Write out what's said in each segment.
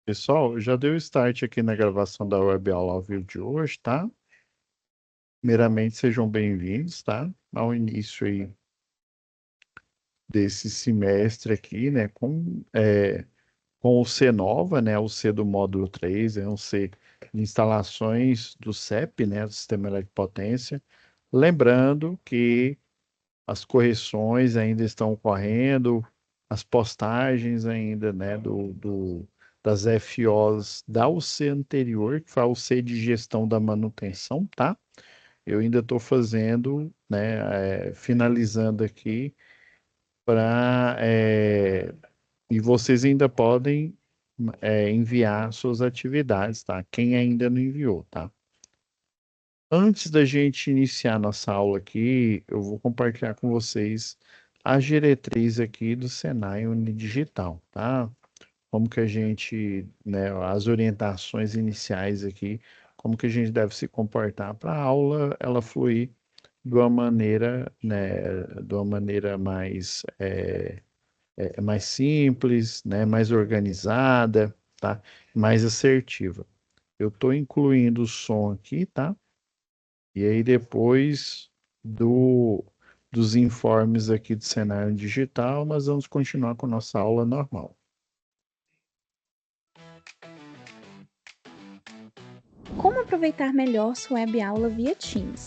Pessoal, já deu start aqui na gravação da web aula ao vivo de hoje, tá? Primeiramente, sejam bem-vindos, tá? Ao início aí desse semestre aqui, né? Com o C Nova, né? O C do módulo 3, é um C de instalações do CEP, né? Do Sistema Elétrico Potência. Lembrando que as correções ainda estão ocorrendo, as postagens ainda, né, das FOs da UC anterior, que foi a UC de gestão da manutenção, tá? Eu ainda estou fazendo, né, finalizando aqui para, e vocês ainda podem, enviar suas atividades, tá? Quem ainda não enviou, tá? Antes da gente iniciar nossa aula aqui, eu vou compartilhar com vocês as diretrizes aqui do Senai Unidigital, tá? Como que a gente, né, as orientações iniciais aqui, como que a gente deve se comportar para a aula ela fluir de uma maneira, né, de uma maneira mais simples, né, mais organizada, tá? Mais assertiva. Eu estou incluindo o som aqui, tá? E aí, depois do, dos informes aqui do cenário digital, nós vamos continuar com nossa aula normal. Como aproveitar melhor sua web aula via Teams?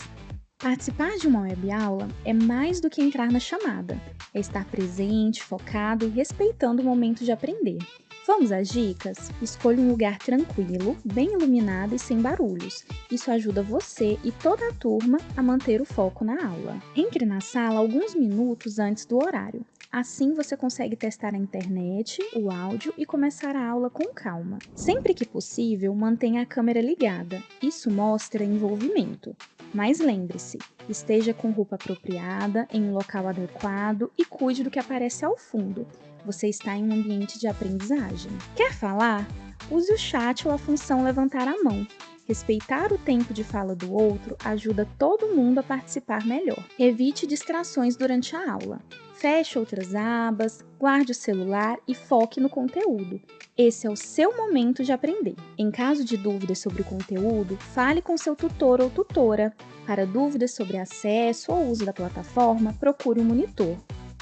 Participar de uma web aula é mais do que entrar na chamada, é estar presente, focado e respeitando o momento de aprender. Vamos às dicas? Escolha um lugar tranquilo, bem iluminado e sem barulhos. Isso ajuda você e toda a turma a manter o foco na aula. Entre na sala alguns minutos antes do horário. Assim você consegue testar a internet, o áudio e começar a aula com calma. Sempre que possível, mantenha a câmera ligada. Isso mostra envolvimento. Mas lembre-se, esteja com roupa apropriada, em um local adequado e cuide do que aparece ao fundo. Você está em um ambiente de aprendizagem. Quer falar? Use o chat ou a função levantar a mão. Respeitar o tempo de fala do outro ajuda todo mundo a participar melhor. Evite distrações durante a aula. Feche outras abas, guarde o celular e foque no conteúdo. Esse é o seu momento de aprender. Em caso de dúvidas sobre o conteúdo, fale com seu tutor ou tutora. Para dúvidas sobre acesso ou uso da plataforma, procure um monitor.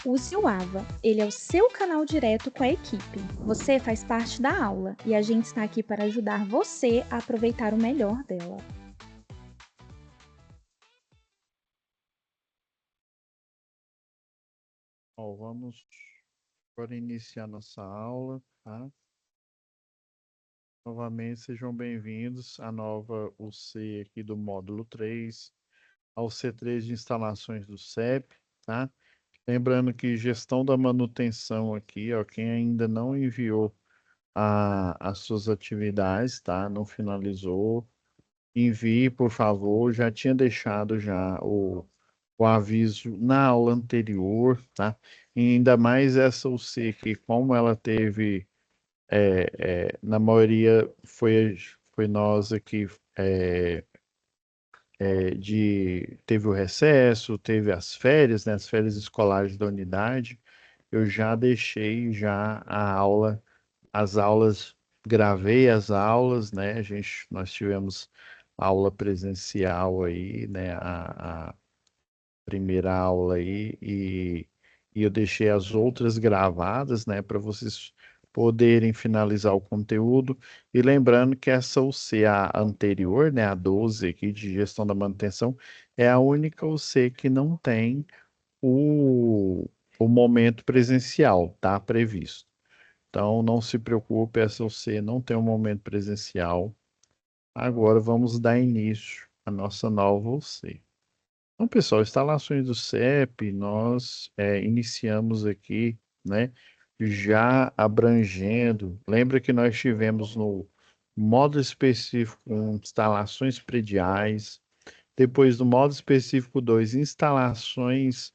Use o AVA, ele é o seu canal direto com a equipe. Você faz parte da aula e a gente está aqui para ajudar você a aproveitar o melhor dela. Ó, vamos agora iniciar nossa aula, tá? Novamente, sejam bem-vindos à nova UC aqui do módulo 3, ao C3 de instalações do CEP, tá? Lembrando que gestão da manutenção aqui, ó, quem ainda não enviou as suas atividades, tá? Não finalizou, envie, por favor. Já tinha deixado já o aviso na aula anterior, tá? E ainda mais essa UC que, como ela teve, na maioria foi nós aqui, teve o recesso, teve as férias, né? As férias escolares da unidade. Eu já deixei já as aulas, gravei as aulas, né? Nós tivemos aula presencial aí, né? A primeira aula aí e eu deixei as outras gravadas, né? Para vocês poderem finalizar o conteúdo. E lembrando que essa UC, a anterior, né? A 12 aqui de gestão da manutenção, é a única UC que não tem o, o momento presencial, tá? Previsto. Então, não se preocupe, essa UC não tem um momento presencial. Agora vamos dar início à nossa nova UC. Então, pessoal, instalações do CEP, nós iniciamos aqui, né? Já abrangendo. Lembra que nós tivemos no modo específico instalações prediais, depois do modo específico 2 instalações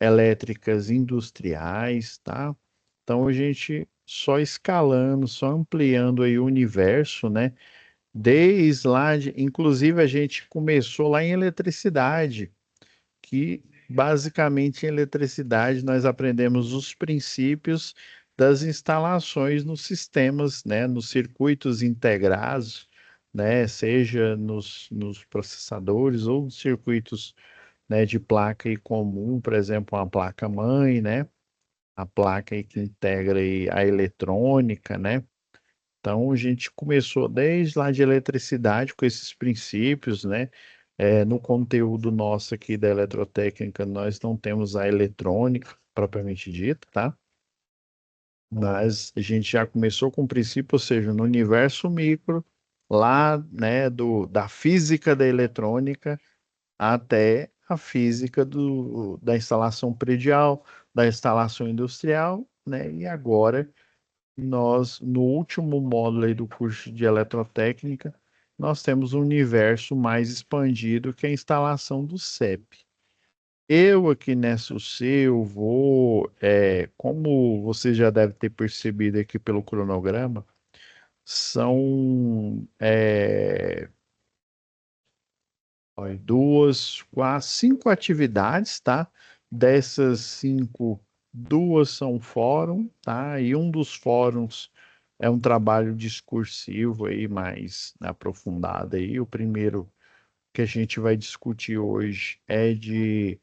elétricas industriais, tá? Então a gente só escalando, só ampliando aí o universo, né? Desde lá, inclusive a gente começou lá em eletricidade, que basicamente em eletricidade nós aprendemos os princípios das instalações nos sistemas, né, nos circuitos integrados, né, seja nos processadores ou nos circuitos, né, de placa aí comum, por exemplo, uma placa-mãe, né, a placa aí que integra aí a eletrônica, né. Então, a gente começou desde lá de eletricidade com esses princípios, né? No conteúdo nosso aqui da eletrotécnica, nós não temos a eletrônica propriamente dita, tá? Mas a gente já começou com o princípio, ou seja, no universo micro, lá, né, da física da eletrônica até a física da instalação predial, da instalação industrial, né? E agora nós, no último módulo aí do curso de eletrotécnica, nós temos um universo mais expandido que é a instalação do CEP. Eu aqui nessa UC, eu vou, como você já deve ter percebido aqui pelo cronograma, são olha, duas, quase cinco atividades, tá? Dessas cinco, duas são fórum, tá? E um dos fóruns é um trabalho discursivo aí mais aprofundado aí. O primeiro que a gente vai discutir hoje é de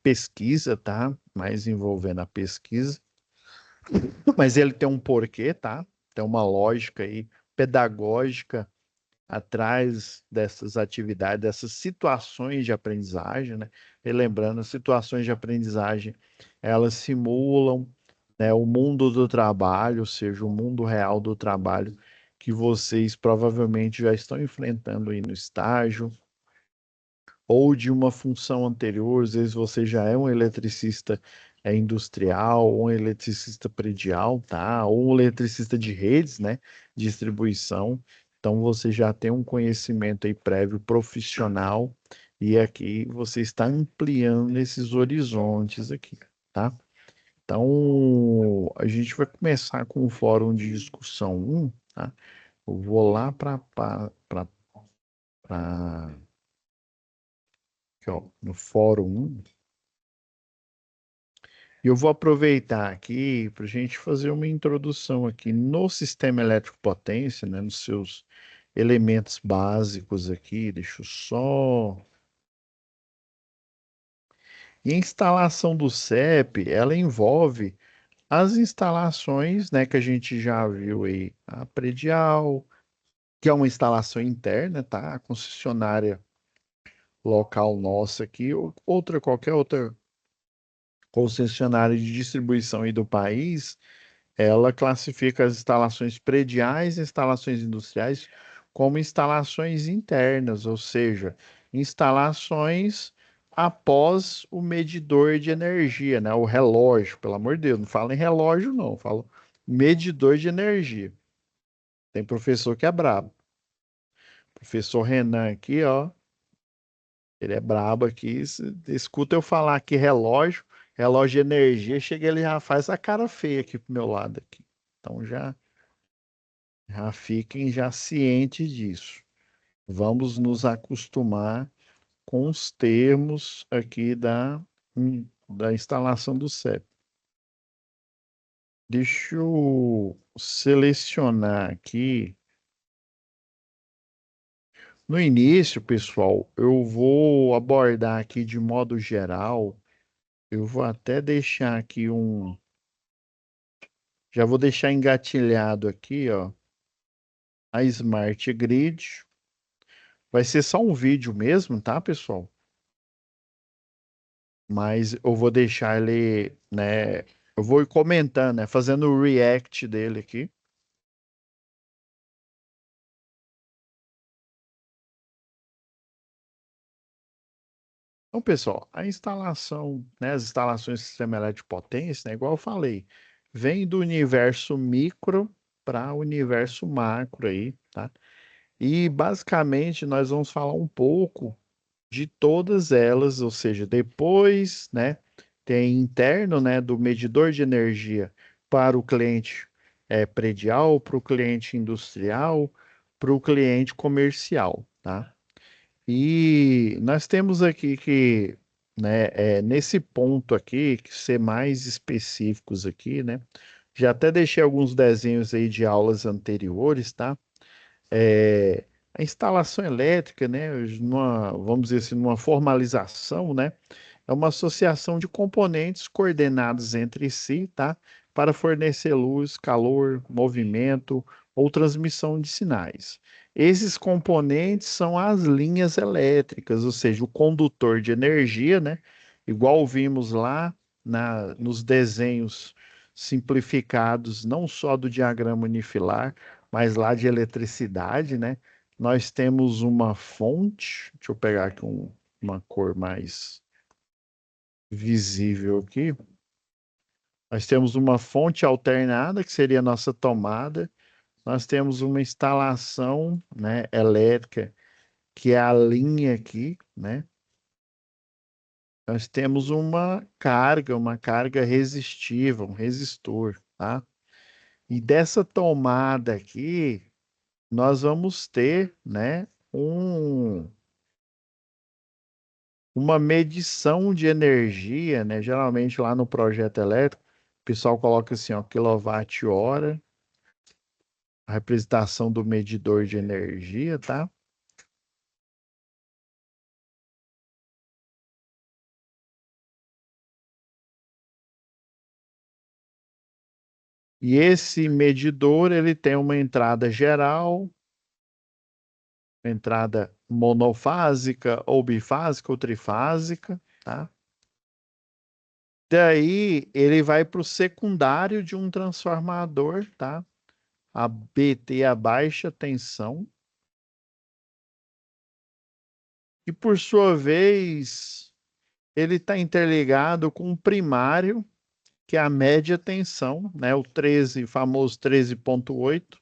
pesquisa, tá? Mais envolvendo a pesquisa, mas ele tem um porquê, tá? Tem uma lógica aí pedagógica atrás dessas atividades, dessas situações de aprendizagem, né? E lembrando, as situações de aprendizagem, elas simulam, né, o mundo do trabalho, ou seja, o mundo real do trabalho que vocês provavelmente já estão enfrentando aí no estágio, ou de uma função anterior, às vezes você já é um eletricista industrial, ou um eletricista predial, tá? Ou um eletricista de redes, né? Distribuição. Então você já tem um conhecimento aí prévio profissional e aqui você está ampliando esses horizontes aqui, tá? Então a gente vai começar com o fórum de discussão um, tá? Eu vou lá para no fórum 1. E eu vou aproveitar aqui para a gente fazer uma introdução aqui no sistema elétrico potência, né, nos seus elementos básicos aqui. Deixa eu só. E a instalação do CEP, ela envolve as instalações, né, que a gente já viu aí, a predial, que é uma instalação interna, tá? A concessionária local nossa aqui, ou qualquer outra concessionária de distribuição aí do país, ela classifica as instalações prediais e instalações industriais como instalações internas, ou seja, instalações após o medidor de energia, né? O relógio, pelo amor de Deus, não fala em relógio, não, fala medidor de energia. Tem professor que é brabo. Professor Renan aqui, ó, ele é brabo aqui. Escuta eu falar aqui relógio de energia, chega ele já faz a cara feia aqui pro meu lado aqui. Então já fiquem já cientes disso. Vamos nos acostumar com os termos aqui da instalação do CEP. Deixa eu selecionar aqui. No início, pessoal, eu vou abordar aqui de modo geral. Eu vou até deixar aqui um. Já vou deixar engatilhado aqui, ó, a Smart Grid. Vai ser só um vídeo mesmo, tá, pessoal? Mas eu vou deixar ele, né? Eu vou ir comentando, né? Fazendo o react dele aqui. Então, pessoal, a instalação, né? As instalações do sistema elétrico de potência, né? Igual eu falei, vem do universo micro para o universo macro aí, tá? E basicamente nós vamos falar um pouco de todas elas, ou seja, depois, né, tem interno, né, do medidor de energia para o cliente predial, para o cliente industrial, para o cliente comercial, tá? E nós temos aqui que né, nesse ponto aqui, que ser mais específicos aqui, né? Já até deixei alguns desenhos aí de aulas anteriores, tá? A instalação elétrica, né, vamos dizer assim, numa formalização, né, é uma associação de componentes coordenados entre si, tá, para fornecer luz, calor, movimento ou transmissão de sinais. Esses componentes são as linhas elétricas, ou seja, o condutor de energia, né, igual vimos lá nos desenhos simplificados, não só do diagrama unifilar, mas lá de eletricidade, né? Nós temos uma fonte, deixa eu pegar aqui uma cor mais visível aqui. Nós temos uma fonte alternada, que seria a nossa tomada. Nós temos uma instalação, né, elétrica, que é a linha aqui, né? Nós temos uma carga resistiva, um resistor, tá? E dessa tomada aqui, nós vamos ter, né, uma medição de energia, né? Geralmente lá no projeto elétrico, o pessoal coloca assim, ó, quilowatt-hora, a representação do medidor de energia, tá? E esse medidor, ele tem uma entrada geral, entrada monofásica, ou bifásica, ou trifásica, tá? Daí ele vai para o secundário de um transformador, tá? A BT, a baixa tensão, e por sua vez ele está interligado com o primário, que é a média tensão, né? O 13, famoso 13,8.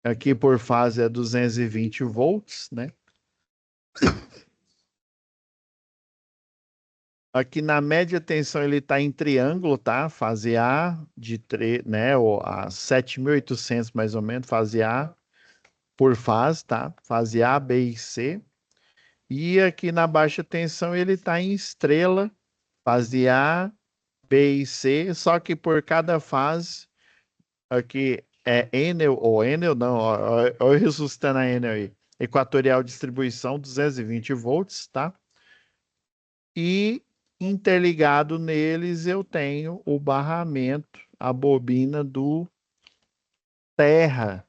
Aqui por fase é 220 volts, né? Aqui na média tensão ele está em triângulo, tá? Fase A de 3, né? Ou a 7.800 mais ou menos, fase A por fase, tá? Fase A, B e C. E aqui na baixa tensão ele está em estrela, fase A, B e C, só que por cada fase, aqui é Enel, ou Enel não, olha eu ressuscitando a Enel aí. Equatorial distribuição, 220 volts, tá? E interligado neles eu tenho o barramento, a bobina do terra.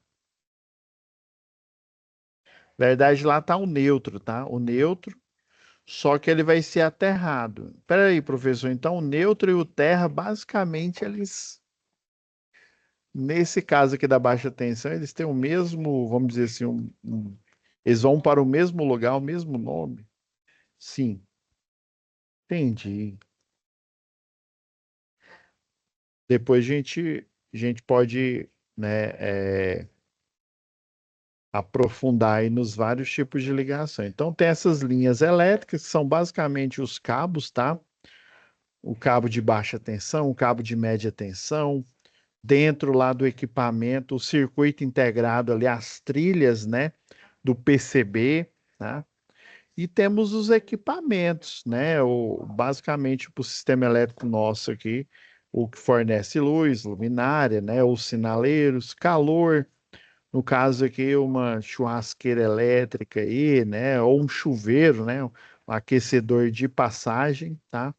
Na verdade, lá tá o neutro, tá? O neutro, só que ele vai ser aterrado. Espera aí, professor. Então, o neutro e o terra, basicamente, eles nesse caso aqui da baixa tensão, eles têm o mesmo, vamos dizer assim, eles vão para o mesmo lugar, o mesmo nome? Sim, entendi. Depois a gente pode, né, aprofundar aí nos vários tipos de ligação. Então, tem essas linhas elétricas, que são basicamente os cabos, tá? O cabo de baixa tensão, o cabo de média tensão, dentro lá do equipamento, o circuito integrado ali, as trilhas, né, do PCB, tá? E temos os equipamentos, né? Basicamente, para o sistema elétrico nosso aqui, o que fornece luz, luminária, né? Os sinaleiros, calor, no caso aqui, uma churrasqueira elétrica aí, né? Ou um chuveiro, né? Um aquecedor de passagem, tá?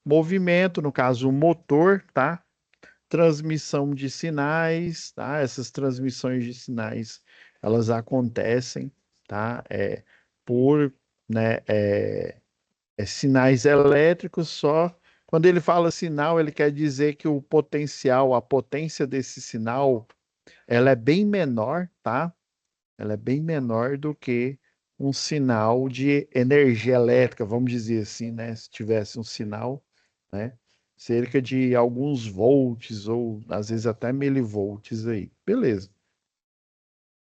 Movimento, no caso, o motor, tá? Transmissão de sinais, tá? Essas transmissões de sinais, elas acontecem, tá? Por, né, sinais elétricos só. Quando ele fala sinal, ele quer dizer que o potencial, a potência desse sinal, ela é bem menor, tá? Ela é bem menor do que um sinal de energia elétrica, vamos dizer assim, né? Se tivesse um sinal, né? Cerca de alguns volts ou às vezes até milivolts aí. Beleza.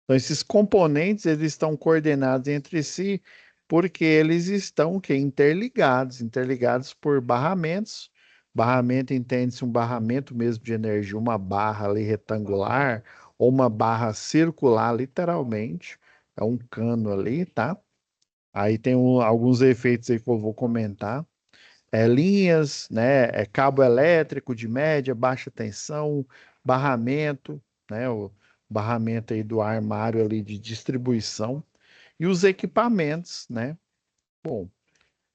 Então esses componentes eles estão coordenados entre si porque eles estão que interligados por barramentos. Barramento entende-se um barramento mesmo de energia, uma barra ali retangular ou uma barra circular, literalmente. É um cano ali, tá? Aí tem alguns efeitos aí que eu vou comentar. Linhas, né? Cabo elétrico de média, baixa tensão, barramento, né? O barramento aí do armário ali de distribuição e os equipamentos, né? Bom,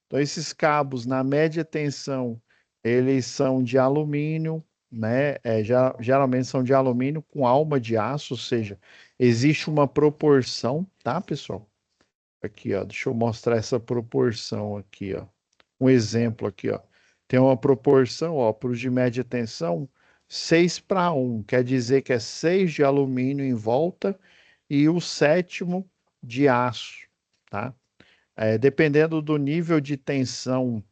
então esses cabos na média tensão, eles são de alumínio, né? Geralmente são de alumínio com alma de aço, ou seja, existe uma proporção, tá, pessoal? Aqui, ó, deixa eu mostrar essa proporção aqui, ó. Um exemplo aqui, ó. Tem uma proporção, ó, para os de média tensão, 6:1. Quer dizer que é 6 de alumínio em volta e o sétimo de aço, tá? Dependendo do nível de tensão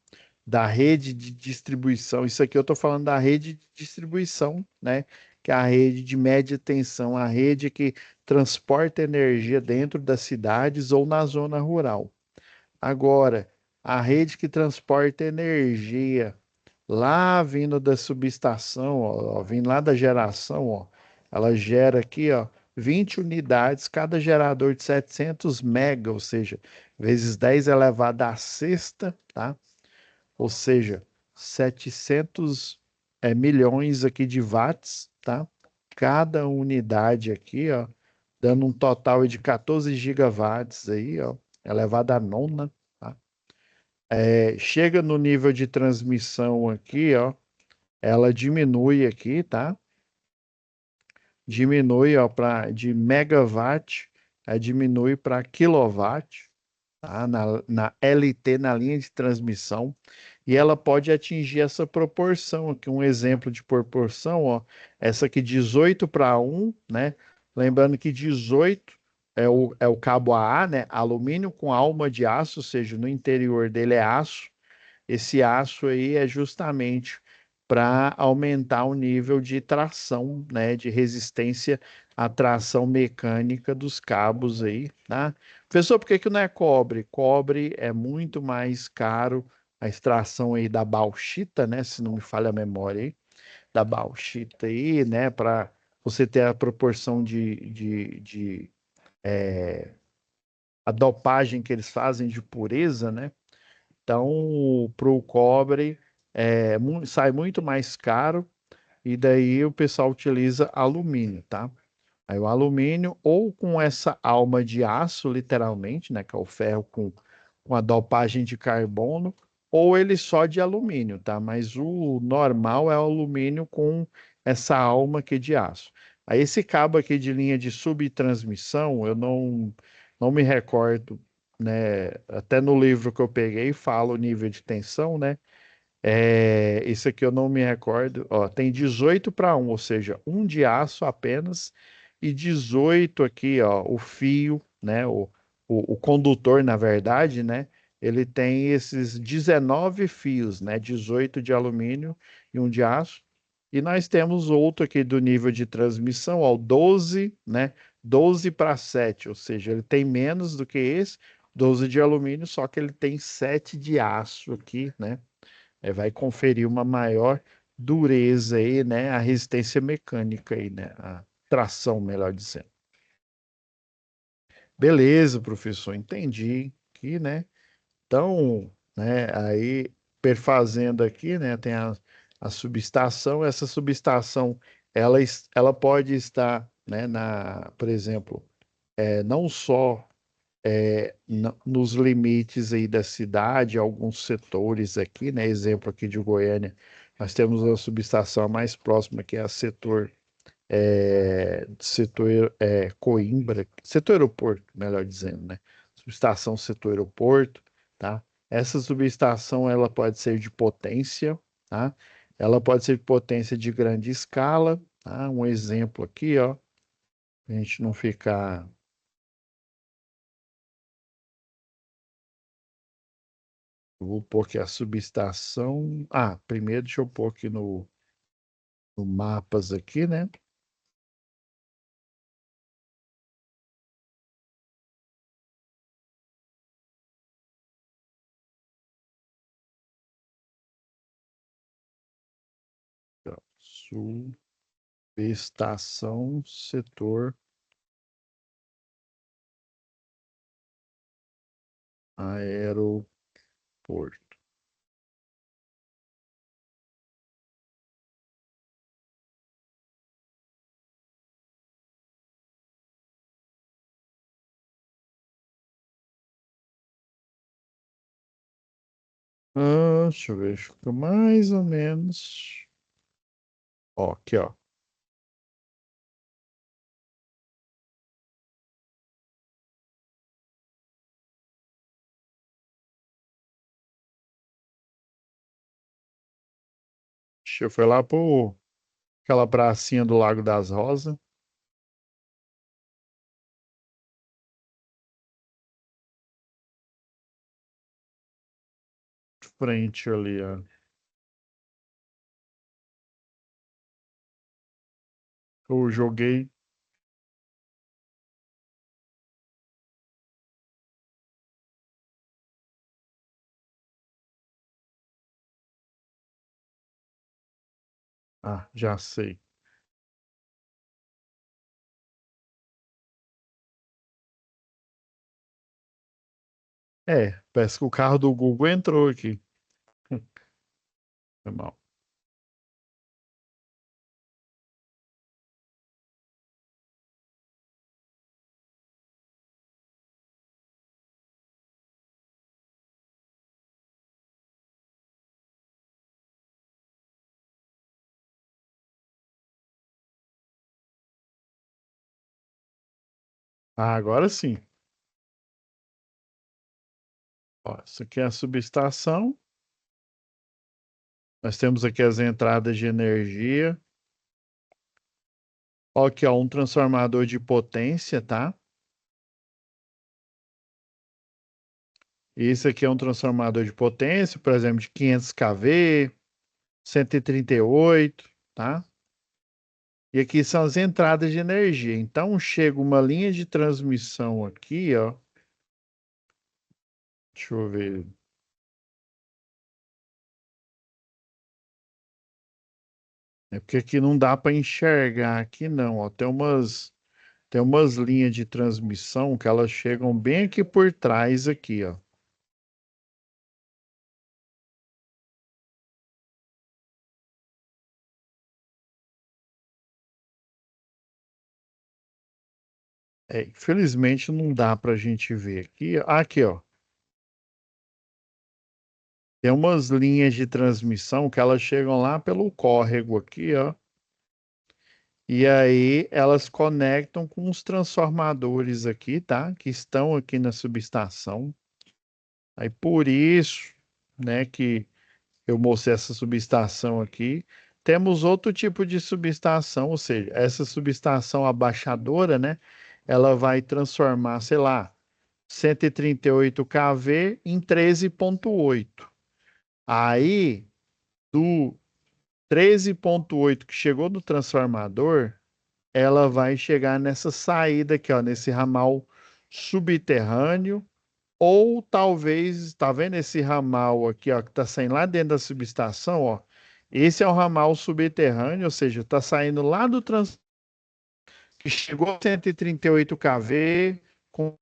da rede de distribuição, isso aqui eu estou falando da rede de distribuição, né? Que é a rede de média tensão, a rede que transporta energia dentro das cidades ou na zona rural. Agora, a rede que transporta energia lá vindo da subestação, ó, vindo lá da geração, ó, ela gera aqui, ó, 20 unidades, cada gerador de 700 mega, ou seja, vezes 10 elevado à sexta, tá? Ou seja, 700 milhões aqui de watts, tá? Cada unidade aqui, ó, dando um total de 14 gigawatts aí, ó, elevado à nona, tá? Chega no nível de transmissão aqui, ó, ela diminui aqui, tá? Diminui, ó, de megawatt, diminui para quilowatt, tá? Na LT, na linha de transmissão, e ela pode atingir essa proporção aqui, um exemplo de proporção, ó, essa aqui 18:1, né? Lembrando que 18 é o cabo AA, né? Alumínio com alma de aço, ou seja, no interior dele é aço. Esse aço aí é justamente para aumentar o nível de tração, né, de resistência à tração mecânica dos cabos aí, tá? Professor, por que que não é cobre? Cobre é muito mais caro, a extração aí da bauxita, né, se não me falha a memória aí, da bauxita aí, né, para você ter a proporção de a dopagem que eles fazem de pureza, né? Então, para o cobre, sai muito mais caro e daí o pessoal utiliza alumínio, tá? Aí o alumínio ou com essa alma de aço, literalmente, né, que é o ferro com a dopagem de carbono, ou ele só de alumínio, tá? Mas o normal é o alumínio com essa alma aqui de aço. Aí esse cabo aqui de linha de subtransmissão, eu não me recordo, né? Até no livro que eu peguei fala o nível de tensão, né? Esse aqui eu não me recordo. Ó, tem 18:1, ou seja, um de aço apenas, e 18 aqui, ó, o fio, né? O condutor, na verdade, né? Ele tem esses 19 fios, né? 18 de alumínio e um de aço. E nós temos outro aqui do nível de transmissão, ó, 12, né? 12:7, ou seja, ele tem menos do que esse, 12 de alumínio, só que ele tem 7 de aço aqui, né? Vai conferir uma maior dureza aí, né? A resistência mecânica aí, né? A tração, melhor dizendo. Beleza, professor, entendi aqui, né? Então, né, aí perfazendo aqui, né, tem a subestação, essa subestação, ela pode estar, né, por exemplo, não só nos limites aí da cidade, alguns setores aqui, né? Exemplo aqui de Goiânia, nós temos a subestação mais próxima, que é a setor Coimbra, setor aeroporto, melhor dizendo, né? Subestação setor aeroporto, tá? Essa subestação, ela pode ser de potência, tá? Ela pode ser de potência de grande escala, tá? Um exemplo aqui, ó, a gente não ficar. Eu vou pôr aqui a subestação. Ah, primeiro deixa eu pôr aqui no mapas aqui, né? Subestação setor Aeroporto. Deixa eu ver, fica mais ou menos. Ó, aqui, ó. Deixa eu foi lá por aquela pracinha do Lago das Rosas. Frente ali, ó. Eu joguei. Ah, já sei. Parece que o carro do Google entrou aqui. Foi mal. Ah, agora sim. Ó, isso aqui é a subestação. Nós temos aqui as entradas de energia. Ó, aqui, ó, um transformador de potência, tá? Isso aqui é um transformador de potência, por exemplo, de 500 kV, 138, tá? E aqui são as entradas de energia. Então, chega uma linha de transmissão aqui, ó. Deixa eu ver. É porque aqui não dá para enxergar aqui não, ó. Tem umas linhas de transmissão que elas chegam bem aqui por trás aqui, ó. Infelizmente não dá para a gente ver aqui. Aqui, ó. Tem umas linhas de transmissão que elas chegam lá pelo córrego aqui, ó. E aí elas conectam com os transformadores aqui, tá? Que estão aqui na subestação. Aí por isso, né, que eu mostrei essa subestação aqui. Temos outro tipo de subestação, ou seja, essa subestação abaixadora, né? Ela vai transformar, sei lá, 138 kV em 13,8. Aí, do 13,8 que chegou no transformador, ela vai chegar nessa saída aqui, ó, nesse ramal subterrâneo, ou talvez, tá vendo esse ramal aqui, ó, que tá saindo lá dentro da subestação, ó? Esse é o ramal subterrâneo, ou seja, tá saindo lá do que chegou a 138 kV, com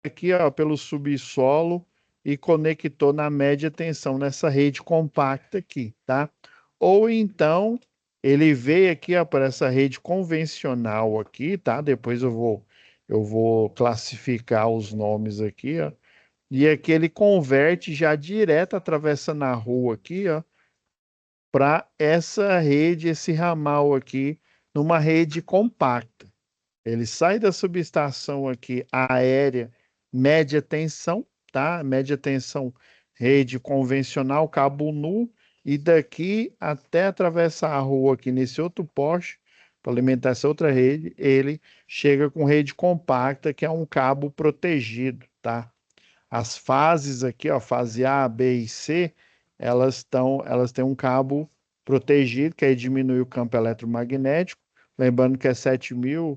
aqui, ó, pelo subsolo e conectou na média tensão nessa rede compacta aqui, tá? Ou então ele veio aqui, ó, para essa rede convencional aqui, tá? Depois eu vou classificar os nomes aqui, ó. E aqui ele converte já direto atravessando a rua aqui, ó, para essa rede, esse ramal aqui, numa rede compacta. Ele sai da subestação aqui aérea média tensão, tá? Média tensão, rede convencional, cabo nu, e daqui até atravessar a rua aqui nesse outro poste, para alimentar essa outra rede, ele chega com rede compacta, que é um cabo protegido, tá? As fases aqui, ó, fase A, B e C, elas têm um cabo protegido, que aí diminui o campo eletromagnético. Lembrando que é 7.000,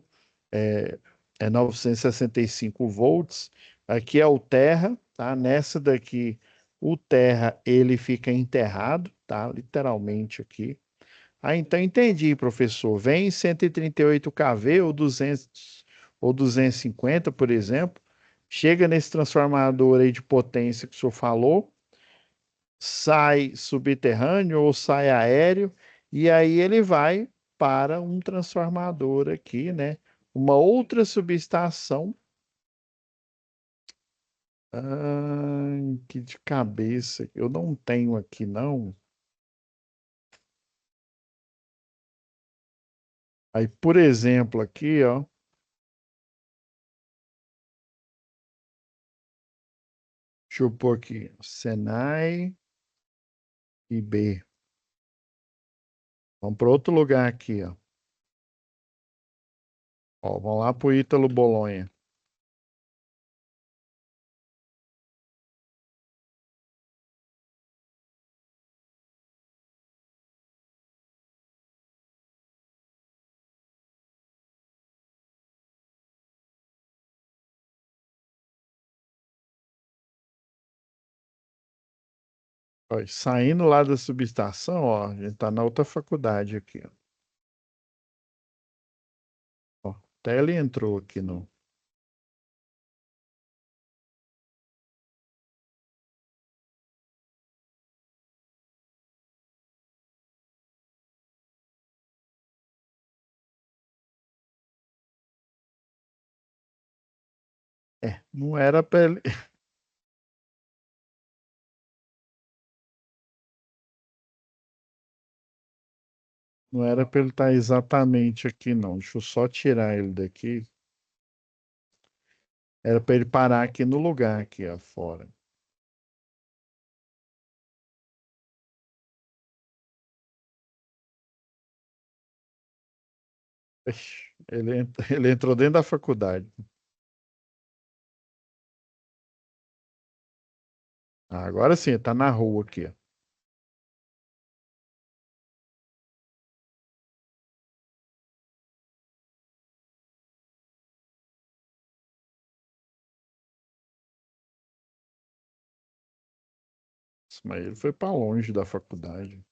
é, é 965 volts. Aqui é o terra, tá? Nessa daqui, o terra, ele fica enterrado, tá? Literalmente aqui. Ah, então entendi, professor. Vem 138 kV ou 200 ou 250, por exemplo. chega nesse transformador aí de potência que o senhor falou, sai subterrâneo ou sai aéreo, e aí ele vai para um transformador aqui, né? Uma outra subestação. Ai, que de cabeça. Eu não tenho aqui, não. Aí, por exemplo, aqui, ó. Deixa eu pôr aqui. Senai e B. Vamos para outro lugar aqui, ó. Ó, vamos lá para o Ítalo Bolonha. Ó, saindo lá da subestação, ó, a gente tá na outra faculdade aqui, ó. Ó, até ele entrou aqui no. É, não era para ele, não era para ele estar exatamente aqui, não. Deixa eu só tirar ele daqui. Era para ele parar aqui no lugar aqui, ó, fora. Ixi, ele entrou dentro da faculdade. Ah, agora sim, tá na rua aqui, ó. Mas ele foi para longe da faculdade.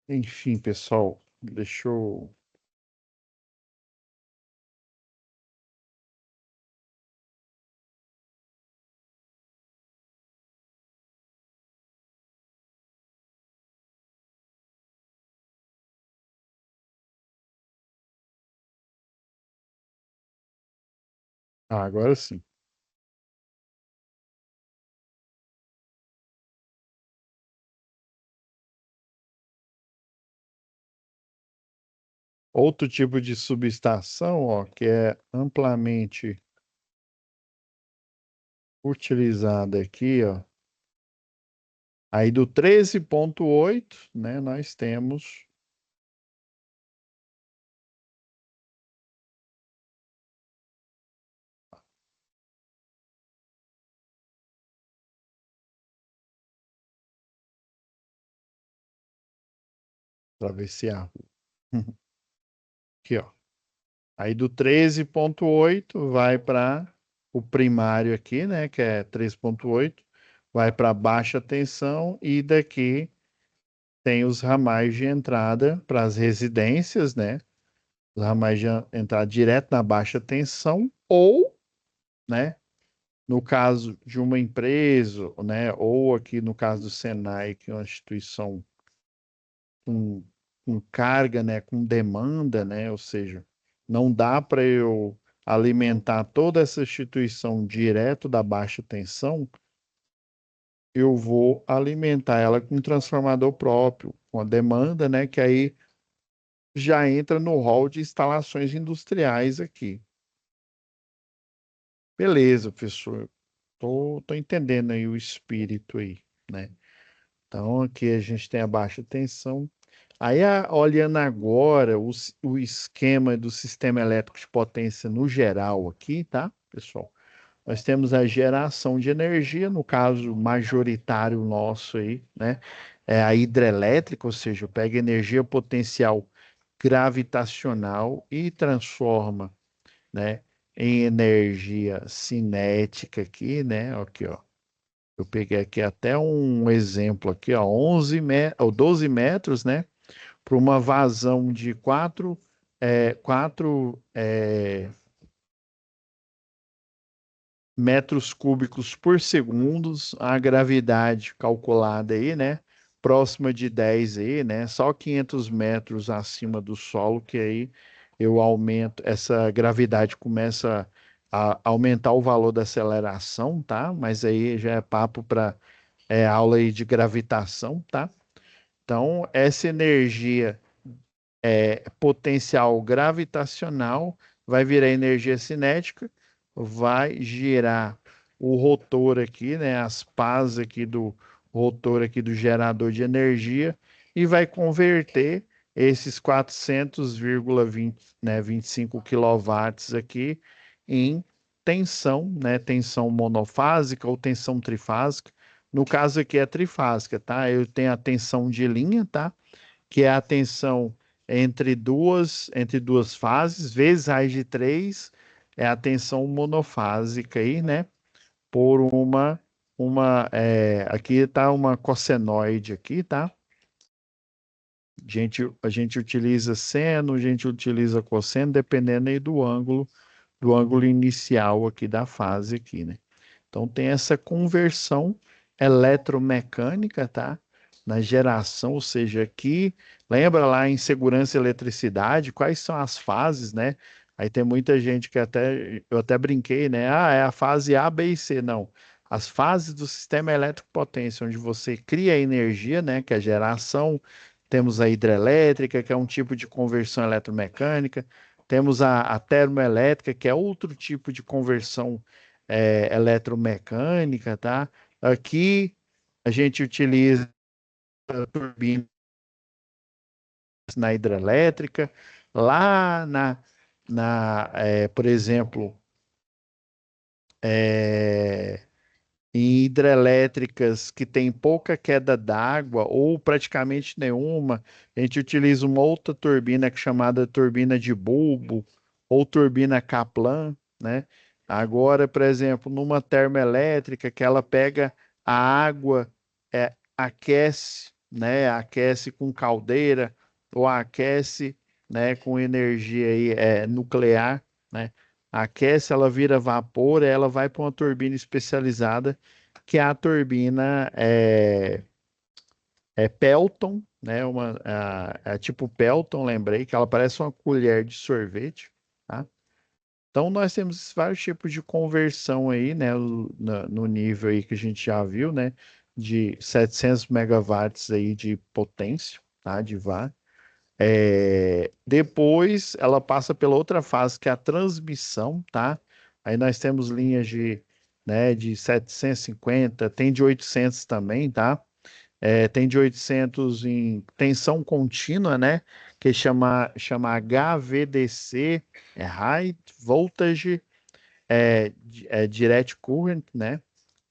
Enfim, pessoal, deixa eu. Ah, agora sim. Outro tipo de subestação, ó, que é amplamente utilizada aqui, ó. Aí do 13,8, né, nós temos travessear. Aqui, ó. Aí do 13,8 vai para o primário aqui, né, que é 3,8, vai para baixa tensão e daqui tem os ramais de entrada para as residências, né? Os ramais de entrada direto na baixa tensão ou, né, no caso de uma empresa, né, ou aqui no caso do Senai, que é uma instituição com, com carga, né, com demanda, né, ou seja, não dá para eu alimentar toda essa instituição direto da baixa tensão, eu vou alimentar ela com um transformador próprio, com a demanda, né, que aí já entra no rol de instalações industriais aqui. Beleza, professor. Tô entendendo aí o espírito aí, né? Então, aqui a gente tem a baixa tensão. Aí, olhando agora o esquema do sistema elétrico de potência no geral aqui, tá, pessoal? Nós temos a geração de energia, no caso majoritário nosso aí, né? É a hidrelétrica, ou seja, pega energia potencial gravitacional e transforma, né, em energia cinética aqui, né? Aqui, ó. Eu peguei aqui até um exemplo aqui, ó, 12 metros, né? Para uma vazão de 4 metros cúbicos por segundo, a gravidade calculada aí, né? Próxima de 10 aí, né? Só 500 metros acima do solo, que aí eu aumento, essa gravidade começa a aumentar o valor da aceleração, tá? Mas aí já é papo para aula aí de gravitação, tá? Então, essa energia potencial gravitacional vai virar energia cinética, vai girar o rotor aqui, né, as pás aqui do rotor aqui do gerador de energia e vai converter esses 400,20, né, 25 quilowatts aqui em tensão, né, tensão monofásica ou tensão trifásica. No caso aqui é trifásica, tá? Eu tenho a tensão de linha, tá? Que é a tensão entre duas fases, vezes raiz de 3 é a tensão monofásica aí, né? Por aqui está uma cossenoide aqui, tá? A gente utiliza seno, a gente utiliza cosseno, dependendo aí do ângulo inicial aqui da fase aqui, né? Então tem essa conversão eletromecânica, tá? Na geração, ou seja, aqui, lembra lá em segurança e eletricidade, quais são as fases, né? Aí tem muita gente que eu até brinquei, né? Ah, é a fase A, B e C. Não. As fases do sistema elétrico potência, onde você cria energia, né? Que é a geração. Temos a hidrelétrica, que é um tipo de conversão eletromecânica. Temos a termoelétrica, que é outro tipo de conversão eletromecânica, tá? Aqui a gente utiliza turbinas na hidrelétrica, lá por exemplo, é, em hidrelétricas que tem pouca queda d'água ou praticamente nenhuma, a gente utiliza uma outra turbina que é chamada turbina de bulbo ou turbina Kaplan, né? Agora, por exemplo, numa termoelétrica que ela pega a água, aquece, né? Aquece com caldeira ou aquece, né? Com energia aí, nuclear, né? Aquece, ela vira vapor, ela vai para uma turbina especializada, que é a turbina Pelton, né? Tipo Pelton, lembrei, que ela parece uma colher de sorvete, tá? Então nós temos vários tipos de conversão aí, né? No nível aí que a gente já viu, né? De 700 megawatts aí de potência, tá? De VAR. Depois ela passa pela outra fase, que é a transmissão, tá? Aí nós temos linhas de 750, tem de 800 também, tá? Tem de 800 em tensão contínua, né? Que chama HVDC, High Voltage Direct Current, né?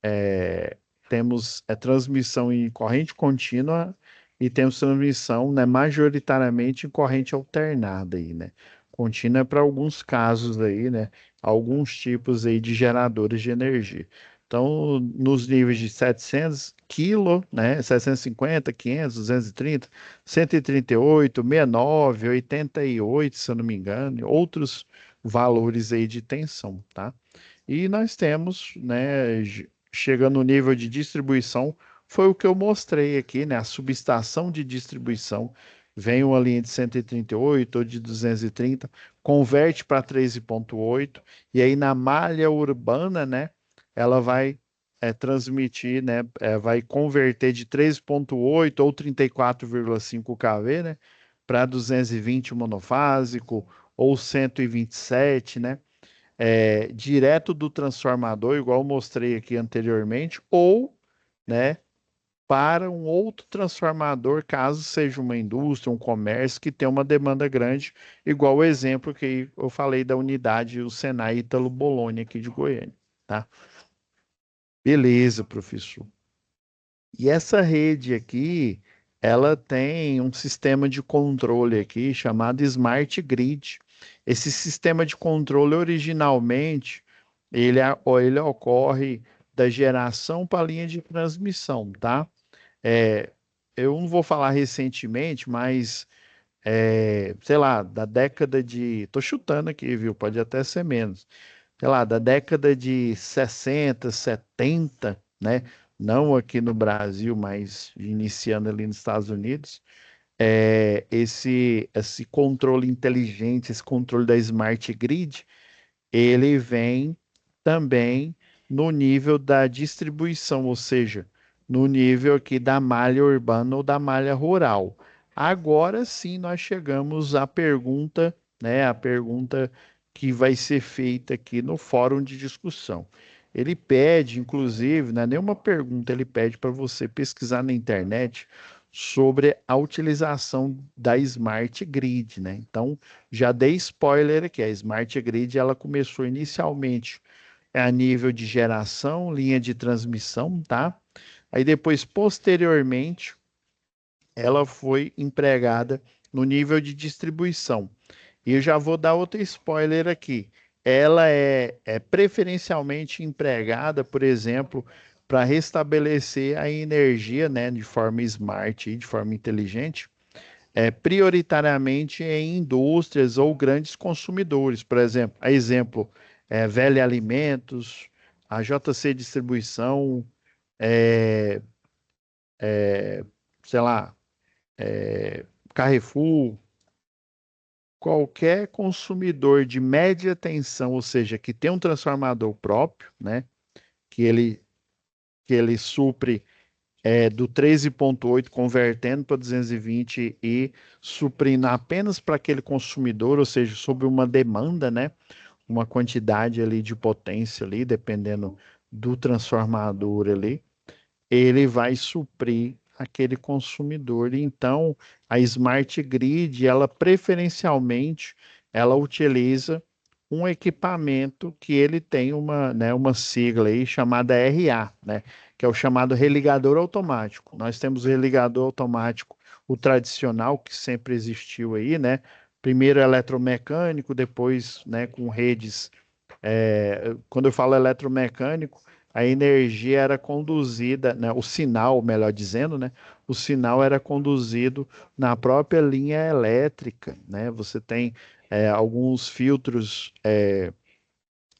É, temos transmissão em corrente contínua e temos transmissão, né, majoritariamente em corrente alternada aí, né? Contínua é para alguns casos aí, né? Alguns tipos aí de geradores de energia. Então, nos níveis de 700 kg, né? 750, 500, 230, 138, 69, 88, se eu não me engano, outros valores aí de tensão, tá? E nós temos, né, chegando no nível de distribuição, foi o que eu mostrei aqui, né? A subestação de distribuição vem uma linha de 138 ou de 230, converte para 13,8, e aí na malha urbana, né, ela vai transmitir, né, vai converter de 13,8 ou 34,5 kV, né, para 220 monofásico ou 127, né? Direto do transformador, igual eu mostrei aqui anteriormente, ou, né, para um outro transformador, caso seja uma indústria, um comércio que tem uma demanda grande, igual o exemplo que eu falei da unidade, o Senai Ítalo Bologna aqui de Goiânia, tá? Beleza, professor. E essa rede aqui, ela tem um sistema de controle aqui chamado Smart Grid. Esse sistema de controle, originalmente, ele ocorre da geração para a linha de transmissão, tá? É, eu não vou falar recentemente, mas sei lá, da década de, tô chutando aqui, viu? Pode até ser menos. Sei lá, da década de 60, 70, né? Não aqui no Brasil, mas iniciando ali nos Estados Unidos, esse controle inteligente, esse controle da Smart Grid, ele vem também no nível da distribuição, ou seja, no nível aqui da malha urbana ou da malha rural. Agora sim nós chegamos à pergunta, né, a pergunta que vai ser feita aqui no fórum de discussão. Ele pede, inclusive, não é nenhuma pergunta, ele pede para você pesquisar na internet sobre a utilização da Smart Grid, né? Então, já dei spoiler aqui, a Smart Grid ela começou inicialmente a nível de geração, linha de transmissão, tá? Aí depois, posteriormente, ela foi empregada no nível de distribuição. E eu já vou dar outro spoiler aqui. Ela é preferencialmente empregada, por exemplo, para restabelecer a energia, né, de forma smart e de forma inteligente, prioritariamente em indústrias ou grandes consumidores. Por exemplo, Velha Alimentos, a JC Distribuição, é, sei lá, Carrefour, qualquer consumidor de média tensão, ou seja, que tem um transformador próprio, né, que ele, que ele supre do 13,8 convertendo para 220 e suprindo apenas para aquele consumidor, ou seja, sob uma demanda, né? Uma quantidade ali de potência ali, dependendo do transformador ali, ele vai suprir aquele consumidor. Então, a Smart Grid, ela preferencialmente, ela utiliza um equipamento que ele tem uma, né, uma sigla aí chamada RA, né, que é o chamado religador automático. Nós temos o religador automático, o tradicional que sempre existiu aí, né? Primeiro eletromecânico, depois, né, com redes. Quando eu falo eletromecânico, a energia era conduzida, né, o sinal, melhor dizendo, né, o sinal era conduzido na própria linha elétrica, né? Você tem alguns filtros,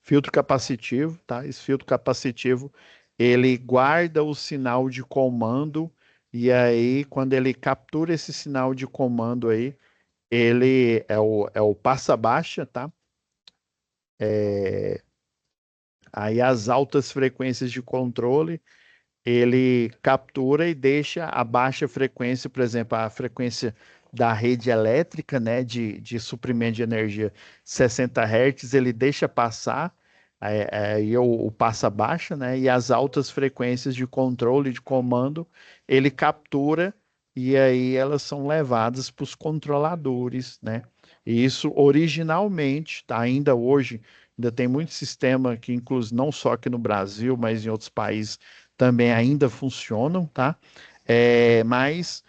filtro capacitivo, tá? Esse filtro capacitivo, ele guarda o sinal de comando e aí, quando ele captura esse sinal de comando aí, ele é o passa-baixa, tá? Aí as altas frequências de controle, ele captura e deixa a baixa frequência, por exemplo, a frequência da rede elétrica, né, de suprimento de energia 60 Hz, ele deixa passar, aí o passa baixa, né, e as altas frequências de controle, de comando, ele captura e aí elas são levadas para os controladores, né? E isso originalmente, tá, ainda hoje, ainda tem muito sistema que, inclusive, não só aqui no Brasil, mas em outros países também ainda funcionam, tá? Mas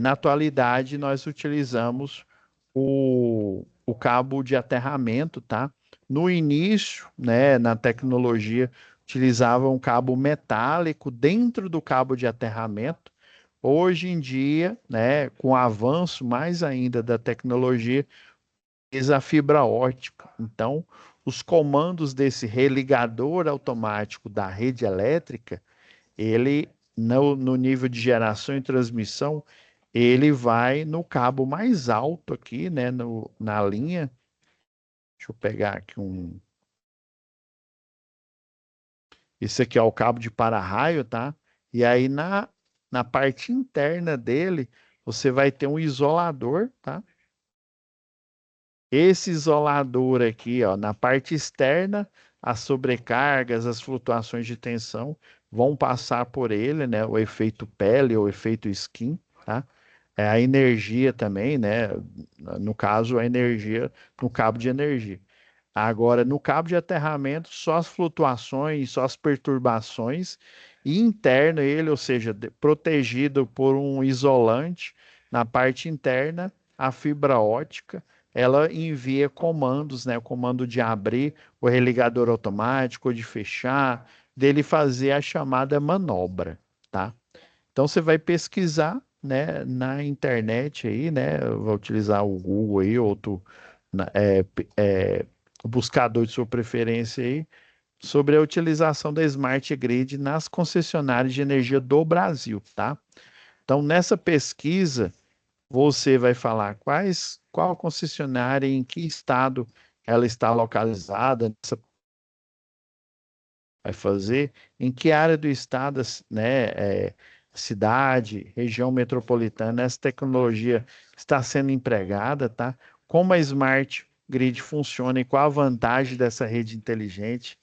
na atualidade nós utilizamos o cabo de aterramento, tá? No início, né, na tecnologia, utilizava um cabo metálico dentro do cabo de aterramento. Hoje em dia, né, com o avanço mais ainda da tecnologia, utiliza a fibra ótica. Então, os comandos desse religador automático da rede elétrica, ele, no nível de geração e transmissão, ele vai no cabo mais alto aqui, né, na linha. Deixa eu pegar aqui um. Esse aqui é o cabo de para-raio, tá? E aí na parte interna dele, você vai ter um isolador, tá? Esse isolador aqui, ó, na parte externa, as sobrecargas, as flutuações de tensão vão passar por ele, né? O efeito pele ou efeito skin, tá? A energia também, né? No caso, a energia no cabo de energia. Agora, no cabo de aterramento, só as flutuações, só as perturbações, e interno ele, ou seja, protegido por um isolante na parte interna, a fibra ótica, ela envia comandos, né? O comando de abrir o religador automático, ou de fechar, dele fazer a chamada manobra, tá? Então você vai pesquisar, né, na internet aí, né? Vai utilizar o Google aí, outro buscador de sua preferência aí, sobre a utilização da Smart Grid nas concessionárias de energia do Brasil, tá? Então, nessa pesquisa, você vai falar qual concessionária, em que estado ela está localizada, vai fazer, em que área do estado, né, cidade, região metropolitana, essa tecnologia está sendo empregada, tá? Como a Smart Grid funciona e qual a vantagem dessa rede inteligente,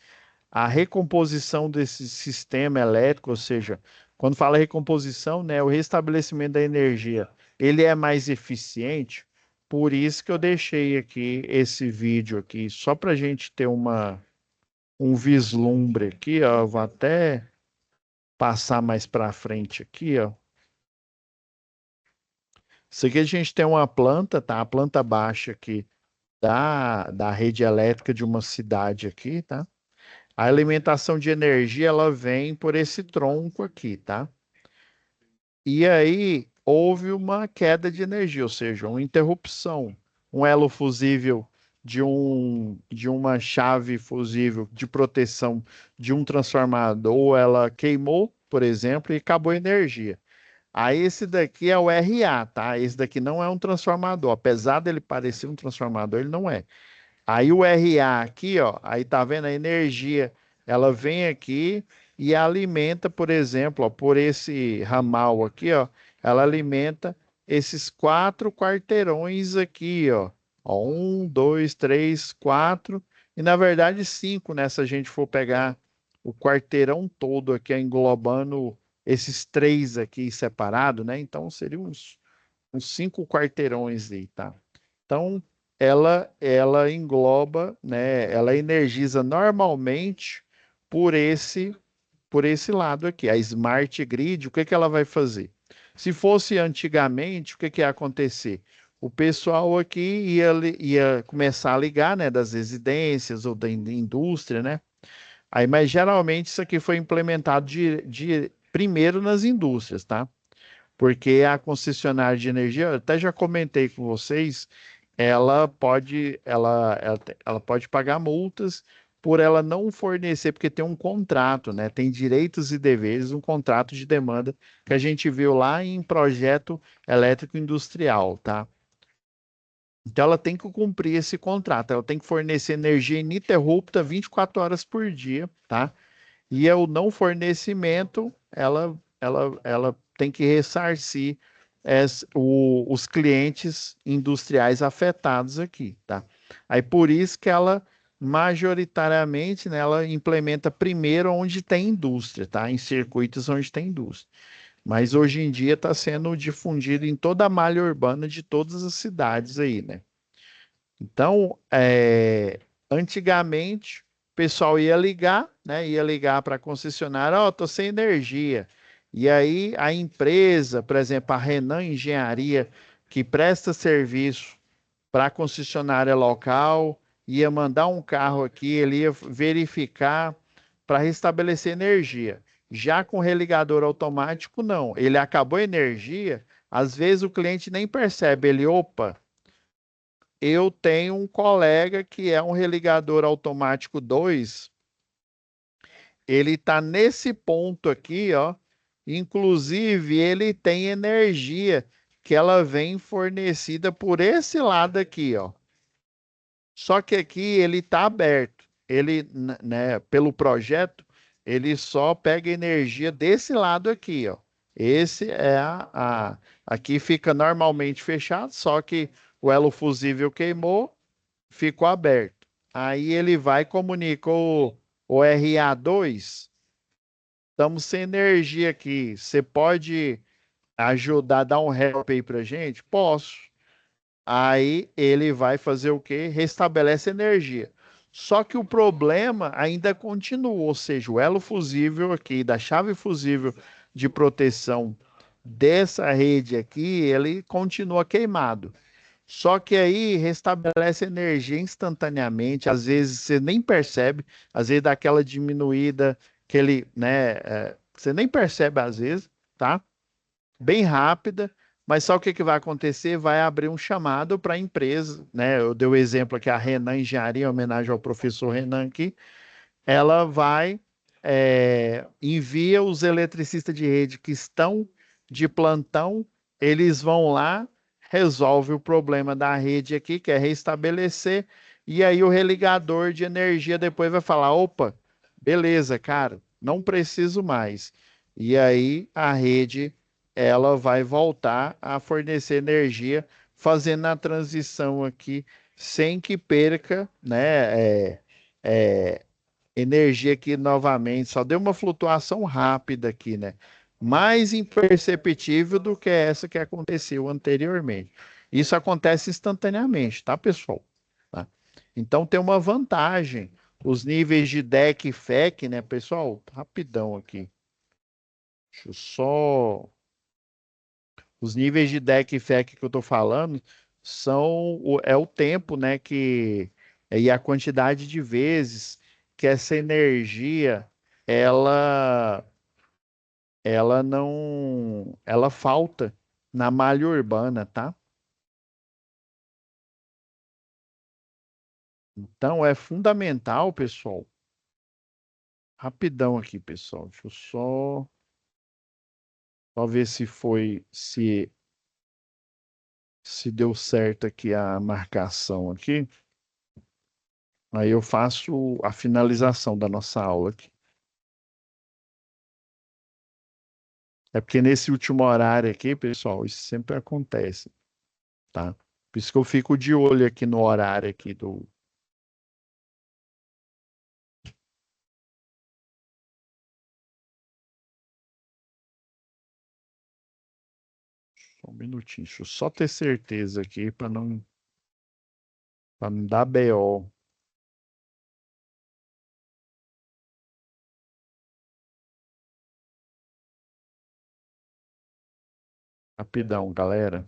a recomposição desse sistema elétrico, ou seja, quando fala recomposição, né, o restabelecimento da energia, ele é mais eficiente. Por isso que eu deixei aqui esse vídeo aqui, só para a gente ter um vislumbre aqui, ó. Eu vou até passar mais para frente aqui, ó. Isso aqui a gente tem uma planta, tá? A planta baixa aqui da rede elétrica de uma cidade aqui, tá? A alimentação de energia, ela vem por esse tronco aqui, tá? E aí houve uma queda de energia, ou seja, uma interrupção, um elo fusível de uma chave fusível de proteção de um transformador, ela queimou, por exemplo, e acabou a energia. Aí esse daqui é o RA, tá? Esse daqui não é um transformador, apesar dele parecer um transformador, ele não é. Aí o RA aqui, ó, aí tá vendo a energia, ela vem aqui e alimenta, por exemplo, ó, por esse ramal aqui, ó, ela alimenta esses 4 quarteirões aqui, ó. Ó, 1, 2, 3, 4 e na verdade 5, né? Se a gente for pegar o quarteirão todo aqui, englobando esses 3 aqui separados, né? Então seriam uns 5 quarteirões aí, tá? Então, ela engloba, né? Ela energiza normalmente por esse lado aqui. A Smart Grid, o que que ela vai fazer? Se fosse antigamente, o que que ia acontecer? O pessoal aqui ia começar a ligar, né, das residências ou da indústria, né? Aí, mas geralmente isso aqui foi implementado primeiro nas indústrias, tá? Porque a concessionária de energia, eu até já comentei com vocês, ela pode pagar multas por ela não fornecer, porque tem um contrato, né? Tem direitos e deveres, um contrato de demanda que a gente viu lá em projeto elétrico industrial, tá? Então ela tem que cumprir esse contrato, ela tem que fornecer energia ininterrupta 24 horas por dia, tá? E o não fornecimento, ela tem que ressarcir os clientes industriais afetados aqui, tá? Aí por isso que ela majoritariamente, né, ela implementa primeiro onde tem indústria, tá? Em circuitos onde tem indústria. Mas hoje em dia está sendo difundido em toda a malha urbana de todas as cidades aí, né? Então, antigamente, o pessoal ia ligar, né? Ia ligar para a concessionária, ó, tô sem energia. E aí a empresa, por exemplo, a Renan Engenharia, que presta serviço para a concessionária local, ia mandar um carro aqui, ele ia verificar para restabelecer energia. Já com religador automático, não. Ele acabou a energia, às vezes o cliente nem percebe, ele, opa, eu tenho um colega que é um religador automático 2. Ele está nesse ponto aqui, ó. Inclusive, ele tem energia que ela vem fornecida por esse lado aqui, ó. Só que aqui ele está aberto. Ele, né, pelo projeto, ele só pega energia desse lado aqui, ó. Esse é aqui fica normalmente fechado, só que o elo fusível queimou, ficou aberto. Aí ele vai e comunica o RA2, estamos sem energia aqui. Você pode ajudar a dar um help aí pra gente? Posso. Aí ele vai fazer o quê? Restabelece energia. Só que o problema ainda continua, ou seja, o elo fusível aqui, da chave fusível de proteção dessa rede aqui, ele continua queimado. Só que aí restabelece energia instantaneamente, às vezes você nem percebe, às vezes dá aquela diminuída né, você nem percebe às vezes, tá? Bem rápida, mas só o que que vai acontecer? Vai abrir um chamado para a empresa, né? Eu dei o exemplo aqui, a Renan Engenharia, em homenagem ao professor Renan aqui, ela vai, envia os eletricistas de rede que estão de plantão, eles vão lá, resolve o problema da rede aqui, que é restabelecer, e aí o religador de energia depois vai falar, opa, beleza, cara, não preciso mais. E aí a rede, ela vai voltar a fornecer energia, fazendo a transição aqui, sem que perca, né, energia aqui novamente, só deu uma flutuação rápida aqui, né? Mais imperceptível do que essa que aconteceu anteriormente. Isso acontece instantaneamente, tá, pessoal? Tá? Então tem uma vantagem. Os níveis de DEC e FEC, né, pessoal? Rapidão aqui. Deixa eu só. Os níveis de DEC e FEC que eu estou falando é o tempo, né, e a quantidade de vezes que essa energia ela ela falta na malha urbana, tá? Então é fundamental, pessoal. Rapidão aqui, pessoal. Deixa eu só ver se deu certo aqui a marcação aqui. Aí eu faço a finalização da nossa aula aqui. É porque nesse último horário aqui, pessoal, isso sempre acontece, tá? Por isso que eu fico de olho aqui no horário aqui do. Só um minutinho, deixa eu só ter certeza aqui para não dar BO. Rapidão, galera.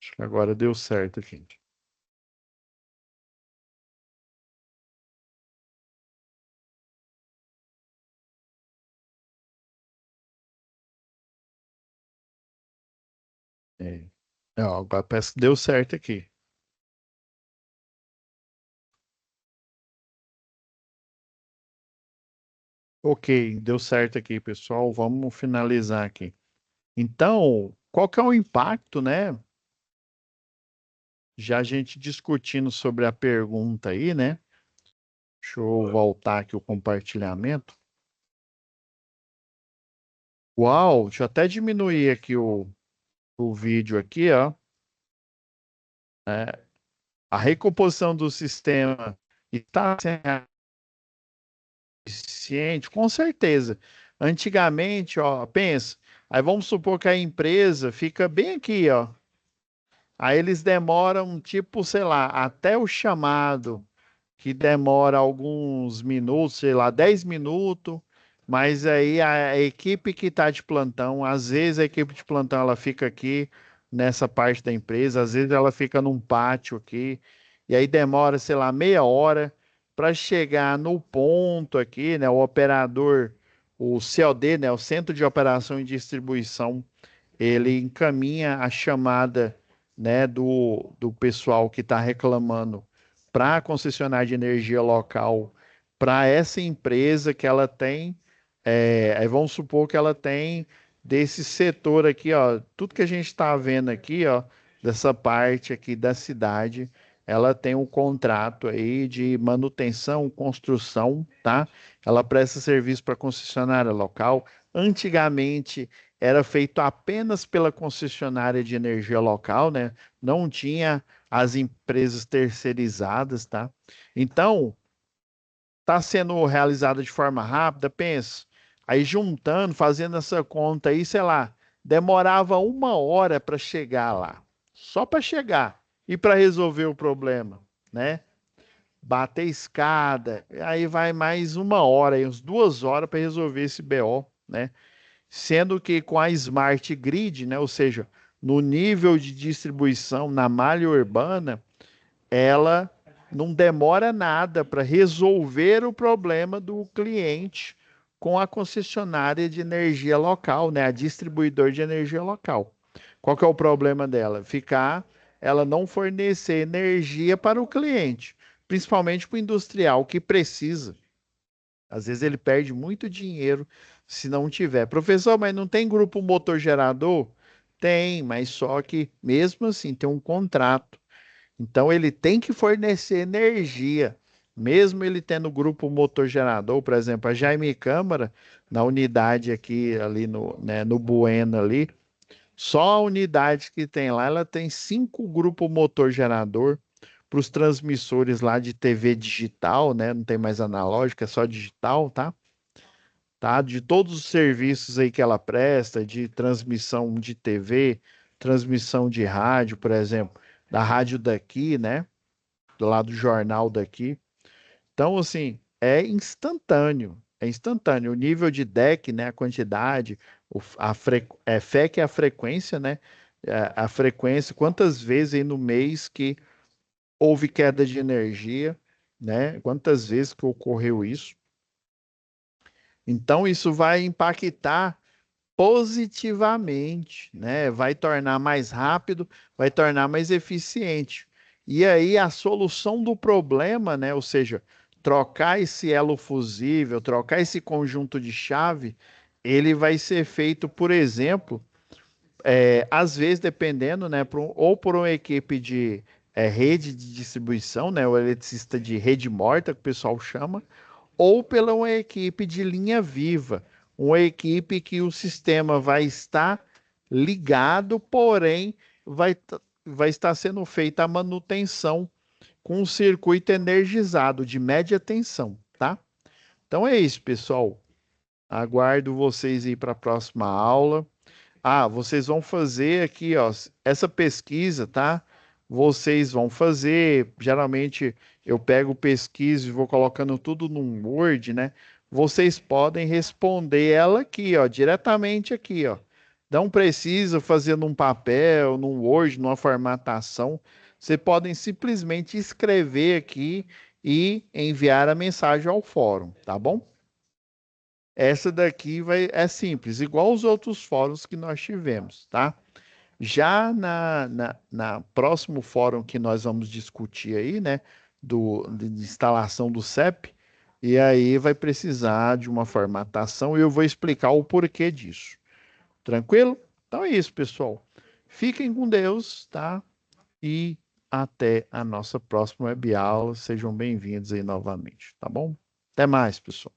Acho que agora deu certo aqui. É. Ó, agora parece que deu certo aqui. Ok, deu certo aqui, pessoal. Vamos finalizar aqui. Então, qual que é o impacto, né? Já a gente discutindo sobre a pergunta aí, né? Deixa eu voltar aqui o compartilhamento. Uau, deixa eu até diminuir aqui o vídeo aqui, ó. É, a recomposição do sistema está sendo eficiente, com certeza. Antigamente, ó, pensa, aí vamos supor que a empresa fica bem aqui, ó. Aí eles demoram, tipo, sei lá, até o chamado que demora alguns minutos, sei lá, 10 minutos, mas aí a equipe que está de plantão, às vezes a equipe de plantão ela fica aqui nessa parte da empresa, às vezes ela fica num pátio aqui, e aí demora, sei lá, meia hora para chegar no ponto aqui, né, o operador, o COD, né, o Centro de Operação e Distribuição, ele encaminha a chamada, né, do pessoal que está reclamando para a concessionária de energia local, para essa empresa que ela tem, aí vamos supor que ela tem desse setor aqui, ó, tudo que a gente está vendo aqui, ó, dessa parte aqui da cidade, ela tem um contrato aí de manutenção, construção, tá? Ela presta serviço para concessionária local. Antigamente era feito apenas pela concessionária de energia local, né? Não tinha as empresas terceirizadas, tá? Então, está sendo realizada de forma rápida, pensa. Aí juntando, fazendo essa conta aí, sei lá, demorava uma hora para chegar lá, só para chegar e para resolver o problema, né? Bater escada, aí vai mais uma hora, aí, uns 2 horas para resolver esse BO, né? Sendo que com a Smart Grid, né, ou seja, no nível de distribuição na malha urbana, ela não demora nada para resolver o problema do cliente com a concessionária de energia local, né? A distribuidor de energia local. Qual que é o problema dela? Ela não fornecer energia para o cliente, principalmente para o industrial que precisa. Às vezes ele perde muito dinheiro se não tiver. Professor, mas não tem grupo motor gerador? Tem, mas só que mesmo assim tem um contrato. Então ele tem que fornecer energia, mesmo ele tendo grupo motor gerador, por exemplo, a Jaime Câmara, na unidade aqui ali no, né, no Bueno ali, só a unidade que tem lá, ela tem 5 grupos motor gerador para os transmissores lá de TV digital, né? Não tem mais analógica, é só digital, tá? Tá? De todos os serviços aí que ela presta, de transmissão de TV, transmissão de rádio, por exemplo, da rádio daqui, né? Do lado do jornal daqui. Então, assim, é instantâneo. É instantâneo. O nível de DEC, né? A quantidade, FEC é a frequência, né? A frequência, quantas vezes aí no mês que houve queda de energia, né? Quantas vezes que ocorreu isso? Então, isso vai impactar positivamente, né? Vai tornar mais rápido, vai tornar mais eficiente. E aí a solução do problema, né? Ou seja, trocar esse elo fusível, trocar esse conjunto de chave, ele vai ser feito, por exemplo, às vezes dependendo, né? Ou por uma equipe de rede de distribuição, né? O eletricista de rede morta, que o pessoal chama, ou pela uma equipe de linha viva, uma equipe que o sistema vai estar ligado, porém vai estar sendo feita a manutenção com um circuito energizado de média tensão, tá? Então é isso, pessoal. Aguardo vocês aí para a próxima aula. Ah, vocês vão fazer aqui, ó, essa pesquisa, tá? Vocês vão fazer, geralmente eu pego pesquisa e vou colocando tudo num Word, né? Vocês podem responder ela aqui, ó, diretamente aqui, ó. Não precisa fazer num papel, num Word, numa formatação. Vocês podem simplesmente escrever aqui e enviar a mensagem ao fórum, tá bom? Essa daqui é simples, igual os outros fóruns que nós tivemos, tá? Já na próximo fórum que nós vamos discutir aí, né, de instalação do CEP, e aí vai precisar de uma formatação e eu vou explicar o porquê disso. Tranquilo? Então é isso, pessoal. Fiquem com Deus, tá? E até a nossa próxima web aula. Sejam bem-vindos aí novamente, tá bom? Até mais, pessoal.